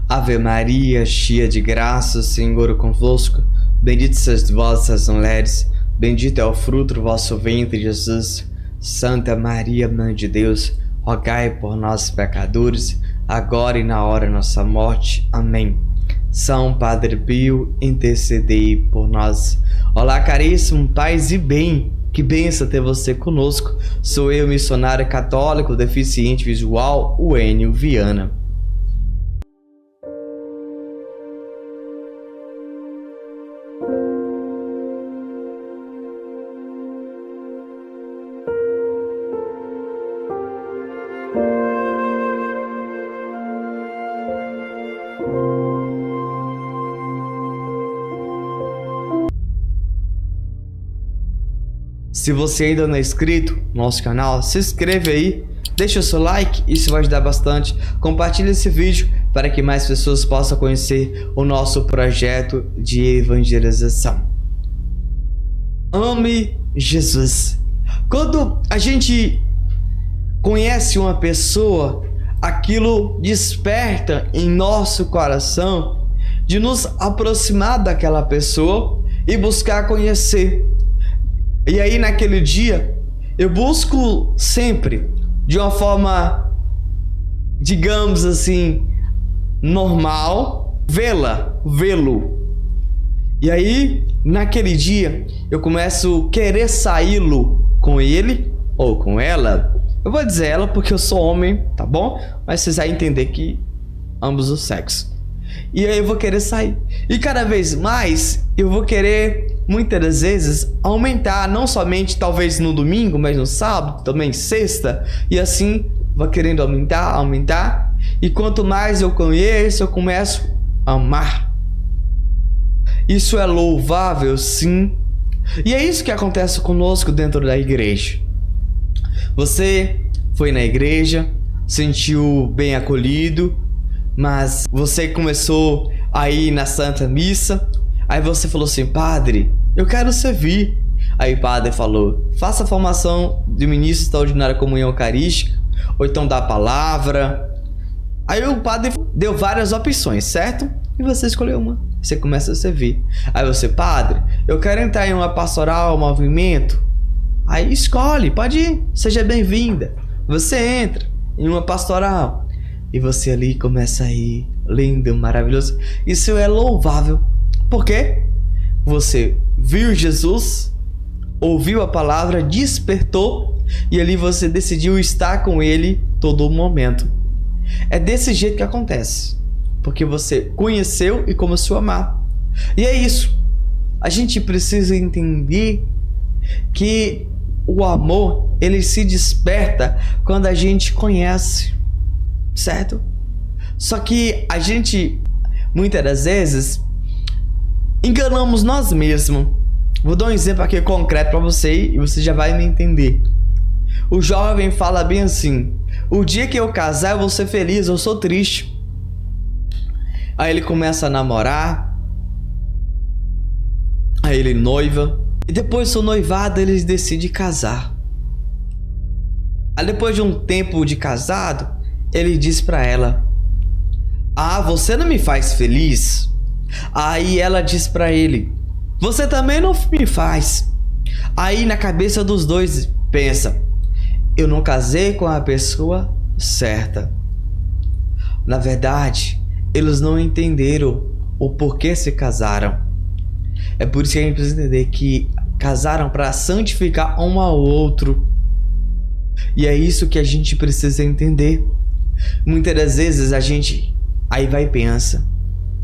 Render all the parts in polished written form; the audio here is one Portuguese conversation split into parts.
Ave Maria, cheia de graça, o Senhor é convosco. Bendita sois vós das mulheres, bendito é o fruto do vosso ventre, Jesus. Santa Maria, Mãe de Deus, rogai por nós pecadores, agora e na hora de nossa morte. Amém. São Padre Pio, intercedei por nós. Olá, caríssimo, paz e bem. Que bênção ter você conosco. Sou eu, missionário católico, deficiente visual, o Enio Viana. Se você ainda não é inscrito no nosso canal, se inscreve aí, deixa o seu like, isso vai ajudar bastante. Compartilhe esse vídeo para que mais pessoas possam conhecer o nosso projeto de evangelização. Ame Jesus. Quando a gente conhece uma pessoa, aquilo desperta em nosso coração de nos aproximar daquela pessoa e buscar conhecer. E aí naquele dia, eu busco sempre, de uma forma, digamos assim, normal, vê-lo. E aí, naquele dia, eu começo a querer saí-lo com ele ou com ela. Eu vou dizer ela porque eu sou homem, tá bom? Mas vocês vão entender que ambos os sexos. E aí eu vou querer sair. E cada vez mais, eu vou querer... muitas vezes aumentar, não somente talvez no domingo, mas no sábado, também sexta, e assim vai querendo aumentar, e quanto mais eu conheço, eu começo a amar. Isso é louvável, sim, e é isso que acontece conosco dentro da igreja. Você foi na igreja, sentiu bem acolhido, mas você começou a ir na Santa Missa. Aí você falou assim: padre, eu quero servir. Aí o padre falou: faça a formação de ministro extraordinário da comunhão eucarística, ou então da palavra. Aí o padre deu várias opções, certo? E você escolheu uma. Você começa a servir. Aí você: padre, eu quero entrar em uma pastoral, um movimento. Aí escolhe, pode ir, seja bem-vinda. Você entra em uma pastoral e você ali começa a ir, lindo, maravilhoso. Isso é louvável. Por quê? Você viu Jesus, ouviu a palavra, despertou e ali você decidiu estar com ele todo momento. É desse jeito que acontece, porque você conheceu e começou a amar. E é isso. A gente precisa entender que o amor, ele se desperta quando a gente conhece, certo? Só que a gente, muitas das vezes, enganamos nós mesmos. Vou dar um exemplo aqui concreto para você e você já vai me entender. O jovem fala bem assim: o dia que eu casar eu vou ser feliz, eu sou triste. Aí ele começa a namorar, aí ele noiva, e depois do noivado ele decide casar. Aí depois de um tempo de casado, ele diz para ela: ah, você não me faz feliz? Aí ela diz pra ele: você também não me faz. Aí na cabeça dos dois pensa: eu não casei com a pessoa certa. Na verdade, eles não entenderam o porquê se casaram. É por isso que a gente precisa entender que casaram para santificar um ao outro. E é isso que a gente precisa entender. Muitas das vezes a gente aí vai e pensa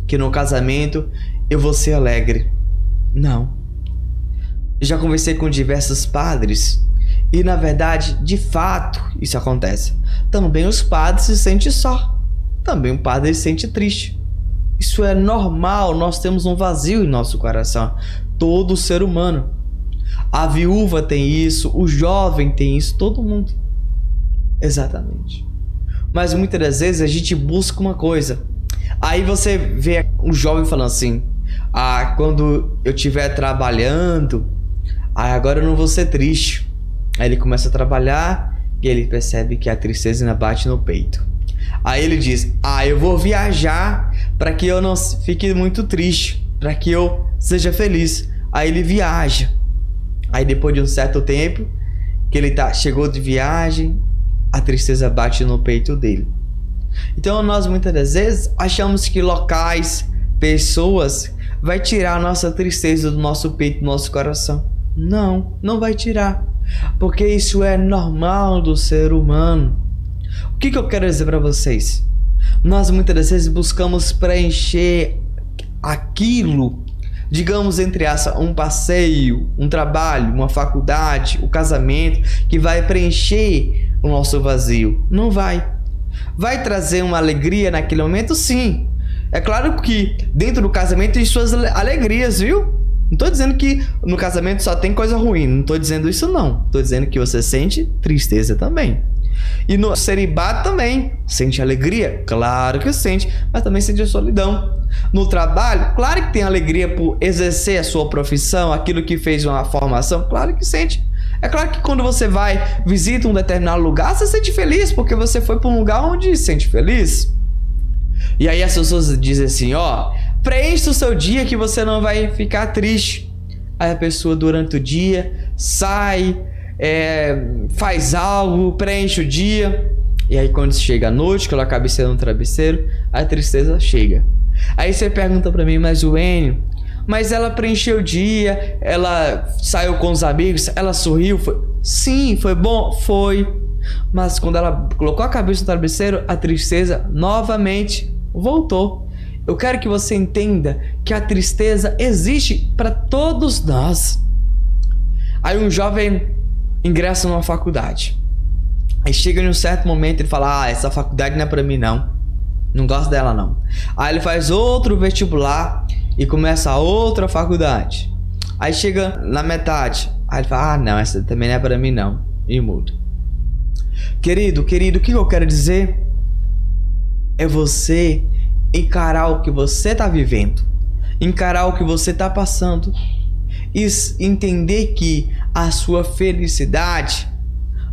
que no casamento eu vou ser alegre. Não. Já conversei com diversos padres e na verdade, de fato, isso acontece. Também os padres se sentem só. Também o padre se sente triste. Isso é normal, nós temos um vazio em nosso coração. Todo ser humano. A viúva tem isso, o jovem tem isso, todo mundo. Exatamente. Mas muitas das vezes a gente busca uma coisa. Aí você vê um jovem falando assim: ah, quando eu estiver trabalhando, agora eu não vou ser triste. Aí ele começa a trabalhar e ele percebe que a tristeza ainda bate no peito. Aí ele diz: eu vou viajar para que eu não fique muito triste, para que eu seja feliz. Aí ele viaja. Aí depois de um certo tempo que ele chegou de viagem, a tristeza bate no peito dele. Então nós muitas das vezes achamos que locais, pessoas vai tirar a nossa tristeza do nosso peito, do nosso coração. Não, não vai tirar, porque isso é normal do ser humano. O que eu quero dizer para vocês? Nós muitas das vezes buscamos preencher aquilo, digamos entre aspas, um passeio, um trabalho, uma faculdade, o casamento, que vai preencher o nosso vazio. Não vai. Vai trazer uma alegria naquele momento? Sim. É claro que dentro do casamento tem suas alegrias, viu? Não estou dizendo que no casamento só tem coisa ruim. Não estou dizendo isso, não. Estou dizendo que você sente tristeza também. E no celibato também. Sente alegria? Claro que sente. Mas também sente a solidão. No trabalho, claro que tem alegria por exercer a sua profissão, aquilo que fez uma formação. Claro que sente. É claro que quando você visita um determinado lugar, você se sente feliz, porque você foi para um lugar onde se sente feliz. E aí as pessoas dizem assim, preencha o seu dia que você não vai ficar triste. Aí a pessoa durante o dia sai, faz algo, preenche o dia. E aí quando chega a noite, que ela cabeceia no travesseiro, a tristeza chega. Aí você pergunta para mim, mas o Enio, mas ela preencheu o dia, ela saiu com os amigos, ela sorriu, sim, foi bom? Foi. Mas quando ela colocou a cabeça no travesseiro, a tristeza novamente voltou. Eu quero que você entenda que a tristeza existe para todos nós. Aí um jovem ingressa numa faculdade. Aí chega em um certo momento e ele fala, essa faculdade não é para mim não gosto dela não. Aí ele faz outro vestibular e começa outra faculdade. Aí chega na metade, aí ele fala, não, essa também não é para mim não, e muda. Querido, o que eu quero dizer é você encarar o que você está vivendo, encarar o que você está passando e entender que a sua felicidade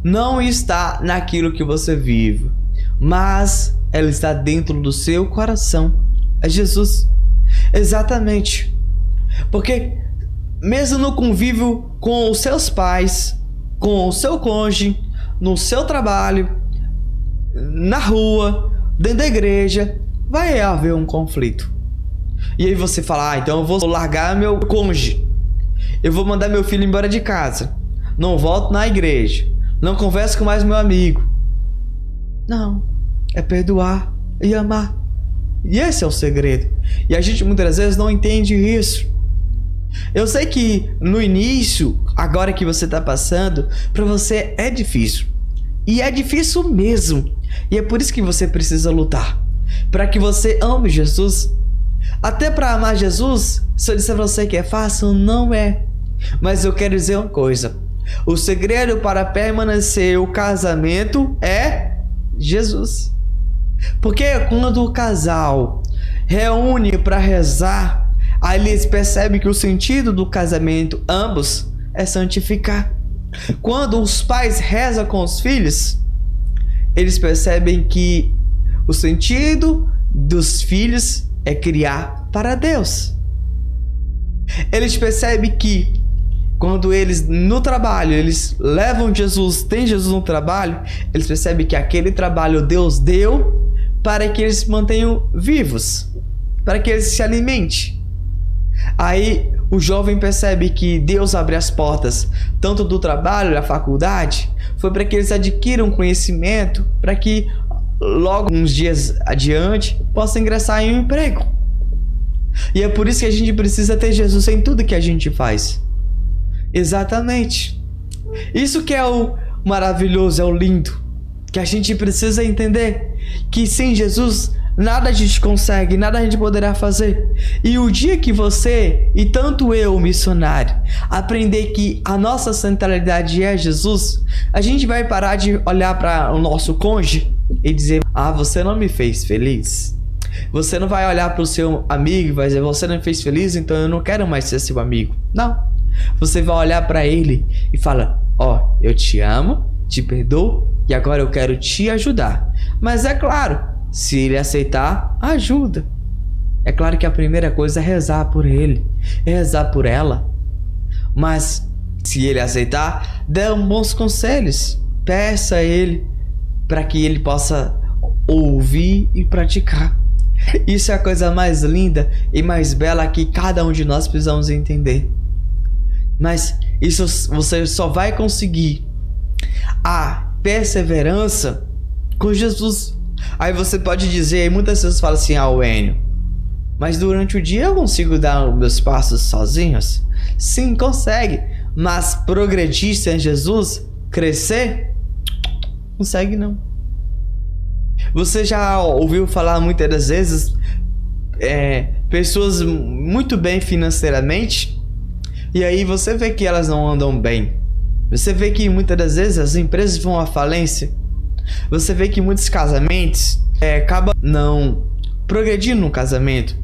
não está naquilo que você vive, mas ela está dentro do seu coração. É Jesus. Exatamente. Porque mesmo no convívio com os seus pais, com o seu cônjuge, no seu trabalho, na rua, dentro da igreja, vai haver um conflito. E aí você fala, então eu vou largar meu cônjuge, eu vou mandar meu filho embora de casa, não volto na igreja, não converso com mais meu amigo. Não, é perdoar e amar. E esse é o segredo. E a gente muitas vezes não entende isso. Eu sei que no início, agora que você está passando, para você é difícil. E é difícil mesmo. E é por isso que você precisa lutar. Para que você ame Jesus. Até para amar Jesus, se eu disser para você que é fácil, não é. Mas eu quero dizer uma coisa. O segredo para permanecer o casamento é Jesus. Porque quando o casal reúne para rezar, aí eles percebem que o sentido do casamento, ambos, é santificar. Quando os pais rezam com os filhos, eles percebem que o sentido dos filhos é criar para Deus. Eles percebem que quando eles no trabalho, eles levam Jesus, tem Jesus no trabalho, eles percebem que aquele trabalho Deus deu para que eles se mantenham vivos, para que eles se alimentem. Aí o jovem percebe que Deus abre as portas, tanto do trabalho, da faculdade, foi para que eles adquiram conhecimento, para que logo uns dias adiante possam ingressar em um emprego. E é por isso que a gente precisa ter Jesus em tudo que a gente faz. Exatamente. Isso que é o maravilhoso, é o lindo, que a gente precisa entender que sem Jesus nada a gente consegue, nada a gente poderá fazer. E o dia que você, e tanto eu, missionário, aprender que a nossa centralidade é Jesus, a gente vai parar de olhar para o nosso cônjuge e dizer, você não me fez feliz. Você não vai olhar para o seu amigo e vai dizer, você não me fez feliz, então eu não quero mais ser seu amigo. Não. Você vai olhar para ele e fala, eu te amo, te perdoo e agora eu quero te ajudar. Mas é claro, Se ele aceitar, ajuda. É claro que a primeira coisa é rezar por ele, é rezar por ela. Mas se ele aceitar, dê bons conselhos. Peça a ele para que ele possa ouvir e praticar. Isso é a coisa mais linda e mais bela que cada um de nós precisamos entender. Mas isso você só vai conseguir a perseverança com Jesus. Aí você pode dizer, e muitas pessoas falam assim: Enio, mas durante o dia eu consigo dar os meus passos sozinhos? Sim, consegue. Mas progredir sem Jesus, crescer, consegue não. Você já ouviu falar muitas das vezes pessoas muito bem financeiramente, e aí você vê que elas não andam bem. Você vê que muitas das vezes as empresas vão à falência. Você vê que muitos casamentos acabam não progredindo no casamento.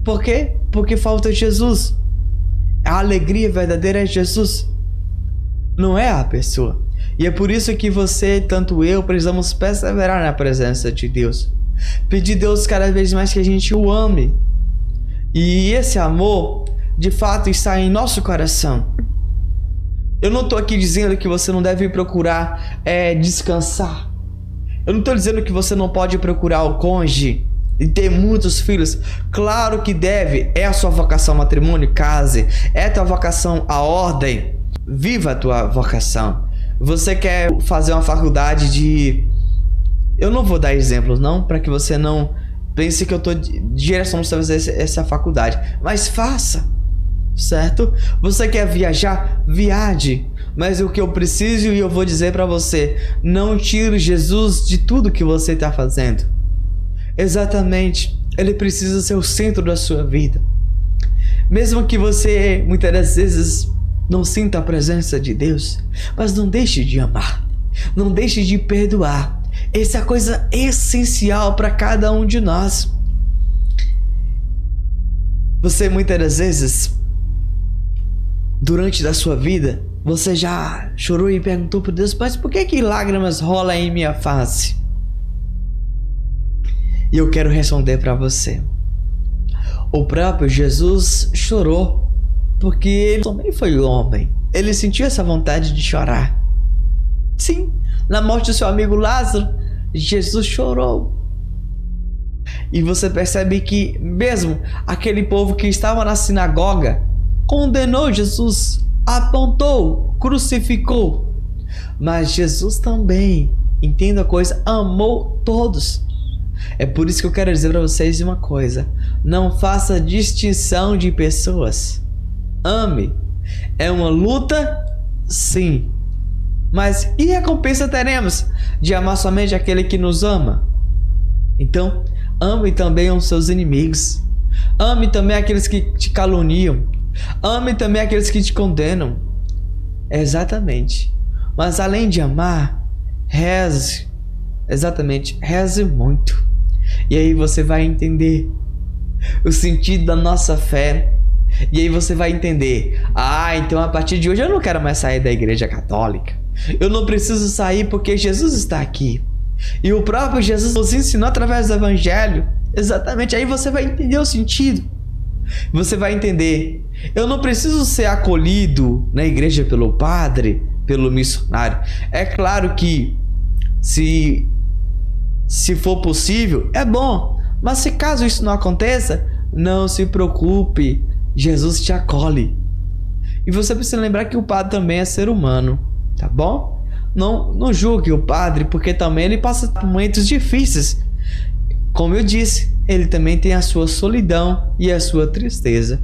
Por quê? Porque falta Jesus. A alegria verdadeira é Jesus, não é a pessoa. E é por isso que você, tanto eu, precisamos perseverar na presença de Deus. Pedir a Deus cada vez mais que a gente o ame. E esse amor, de fato, está em nosso coração. Eu não estou aqui dizendo que você não deve procurar descansar. Eu não estou dizendo que você não pode procurar o cônjuge e ter muitos filhos. Claro que deve. É a sua vocação ao matrimônio, case. É a tua vocação à ordem, viva a tua vocação. Você quer fazer uma faculdade de... Eu não vou dar exemplos não, para que você não pense que eu estou direcionando você a fazer essa faculdade. Mas faça, certo? Você quer viajar? Viaje. Mas o que eu preciso e eu vou dizer para você: não tire Jesus de tudo que você está fazendo. Exatamente. Ele precisa ser o centro da sua vida. Mesmo que você muitas das vezes não sinta a presença de Deus, mas não deixe de amar, não deixe de perdoar. Essa é a coisa essencial para cada um de nós. Você muitas das vezes, durante da sua vida, você já chorou e perguntou para Deus: mas por que lágrimas rolam em minha face? E eu quero responder para você. O próprio Jesus chorou porque ele também foi homem. Ele sentiu essa vontade de chorar. Sim, na morte do seu amigo Lázaro, Jesus chorou. E você percebe que mesmo aquele povo que estava na sinagoga condenou Jesus, apontou, crucificou. Mas Jesus também, entenda a coisa, amou todos. É por isso que eu quero dizer para vocês uma coisa: não faça distinção de pessoas. Ame. É uma luta, sim. Mas que recompensa teremos de amar somente aquele que nos ama? Então, ame também os seus inimigos. Ame também aqueles que te caluniam. Ame também aqueles que te condenam. Exatamente. Mas além de amar, reze. Exatamente, reze muito. E aí você vai entender o sentido da nossa fé. E aí você vai entender: então a partir de hoje eu não quero mais sair da igreja católica. Eu não preciso sair porque Jesus está aqui. E o próprio Jesus nos ensinou através do evangelho. Exatamente, aí você vai entender o sentido. Você vai entender: eu não preciso ser acolhido na igreja pelo padre, pelo missionário. É claro que se for possível, é bom. Mas se caso isso não aconteça, não se preocupe. Jesus te acolhe. E você precisa lembrar que o padre também é ser humano, tá bom? Não julgue o padre, porque também ele passa por momentos difíceis. Como eu disse, ele também tem a sua solidão e a sua tristeza.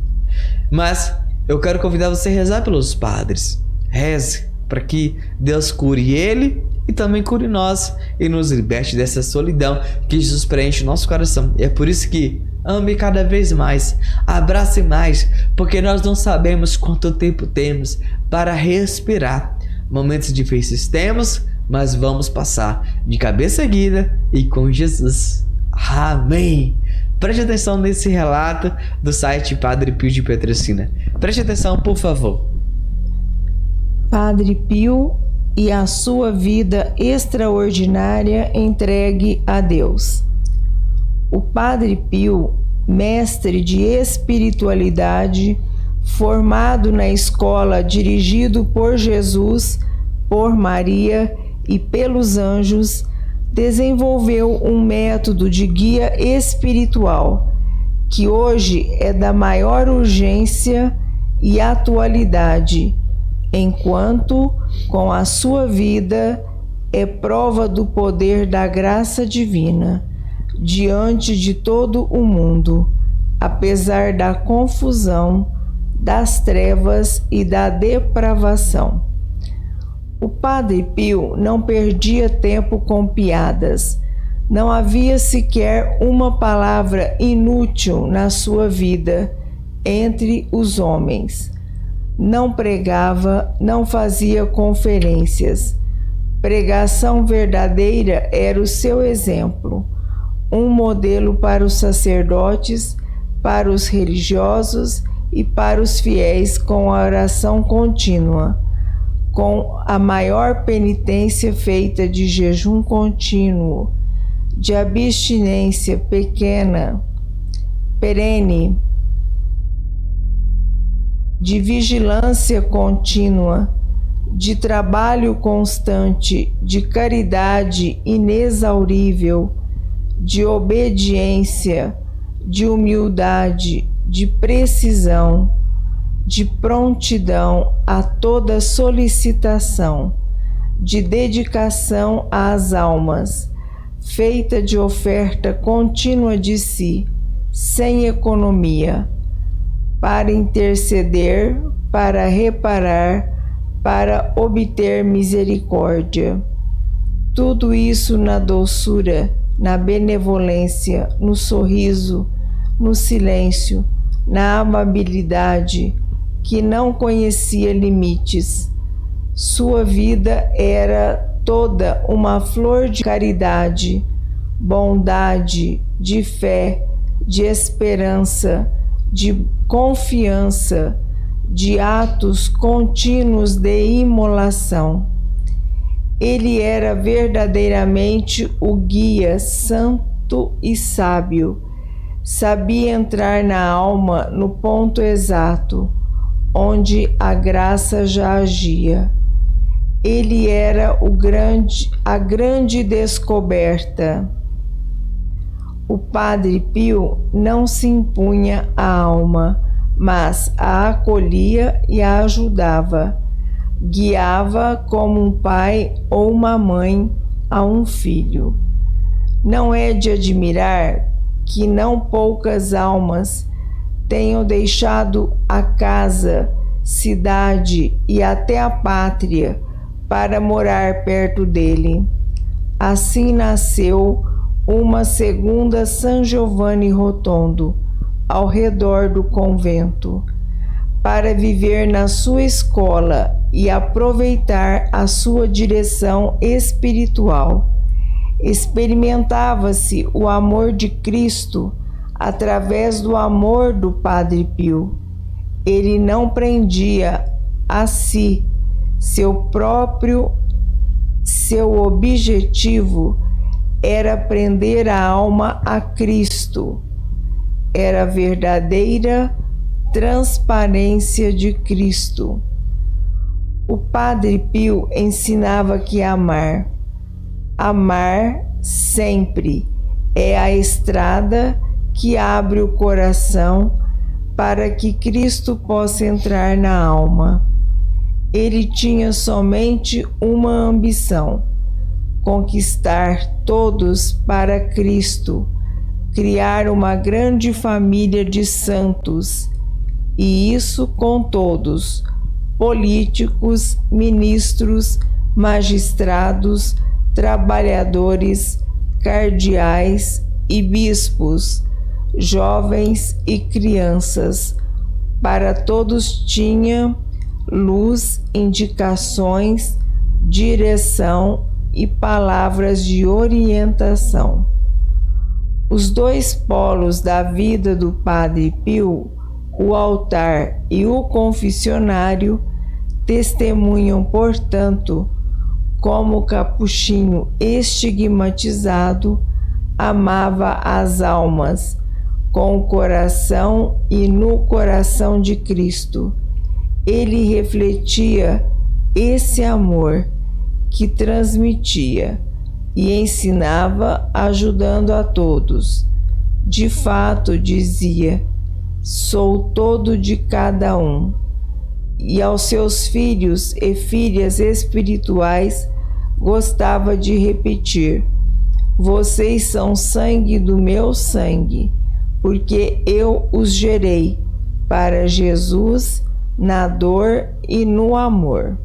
Mas eu quero convidar você a rezar pelos padres. Reze para que Deus cure ele e também cure nós e nos liberte dessa solidão que Jesus preenche o nosso coração. E é por isso que ame cada vez mais, abrace mais, porque nós não sabemos quanto tempo temos para respirar. Momentos difíceis temos, mas vamos passar de cabeça erguida e com Jesus. Amém! Preste atenção nesse relato do site Padre Pio de Petricina. Preste atenção, por favor. Padre Pio e a sua vida extraordinária entregue a Deus. O Padre Pio, mestre de espiritualidade, formado na escola dirigido por Jesus, por Maria e pelos anjos, desenvolveu um método de guia espiritual que hoje é da maior urgência e atualidade, enquanto, com a sua vida, é prova do poder da graça divina diante de todo o mundo, apesar da confusão, das trevas e da depravação. O Padre Pio não perdia tempo com piadas. Não havia sequer uma palavra inútil na sua vida entre os homens. Não pregava, não fazia conferências. Pregação verdadeira era o seu exemplo, um modelo para os sacerdotes, para os religiosos e para os fiéis, com a oração contínua, com a maior penitência feita de jejum contínuo, de abstinência perene, de vigilância contínua, de trabalho constante, de caridade inexaurível, de obediência, de humildade, de precisão, de prontidão a toda solicitação, de dedicação às almas, feita de oferta contínua de si, sem economia, para interceder, para reparar, para obter misericórdia. Tudo isso na doçura, na benevolência, no sorriso, no silêncio, na amabilidade, que não conhecia limites. Sua vida era toda uma flor de caridade, bondade, de fé, de esperança, de confiança, de atos contínuos de imolação. Ele era verdadeiramente o guia santo e sábio. Sabia entrar na alma no ponto exato, onde a graça já agia. Ele era a grande descoberta. O Padre Pio não se impunha a alma, mas a acolhia e a ajudava. Guiava como um pai ou uma mãe a um filho. Não é de admirar que não poucas almas tenham deixado a casa, cidade e até a pátria para morar perto dele. Assim nasceu uma segunda San Giovanni Rotondo ao redor do convento, para viver na sua escola e aproveitar a sua direção espiritual. Experimentava-se o amor de Cristo através do amor do Padre Pio. Ele não prendia a si seu objetivo era prender a alma a Cristo. Era a verdadeira transparência de Cristo. O Padre Pio ensinava que amar sempre é a estrada que abre o coração para que Cristo possa entrar na alma. Ele tinha somente uma ambição: conquistar todos para Cristo, criar uma grande família de santos, e isso com todos, políticos, ministros, magistrados, trabalhadores, cardeais e bispos, jovens e crianças. Para todos tinha luz, indicações, direção e palavras de orientação. Os dois polos da vida do Padre Pio, o altar e o confessionário, testemunham, portanto, como capuchinho estigmatizado, amava as almas com o coração e no coração de Cristo. Ele refletia esse amor que transmitia e ensinava, ajudando a todos. De fato, dizia: sou todo de cada um. E aos seus filhos e filhas espirituais gostava de repetir: vocês são sangue do meu sangue, porque eu os gerei para Jesus na dor e no amor.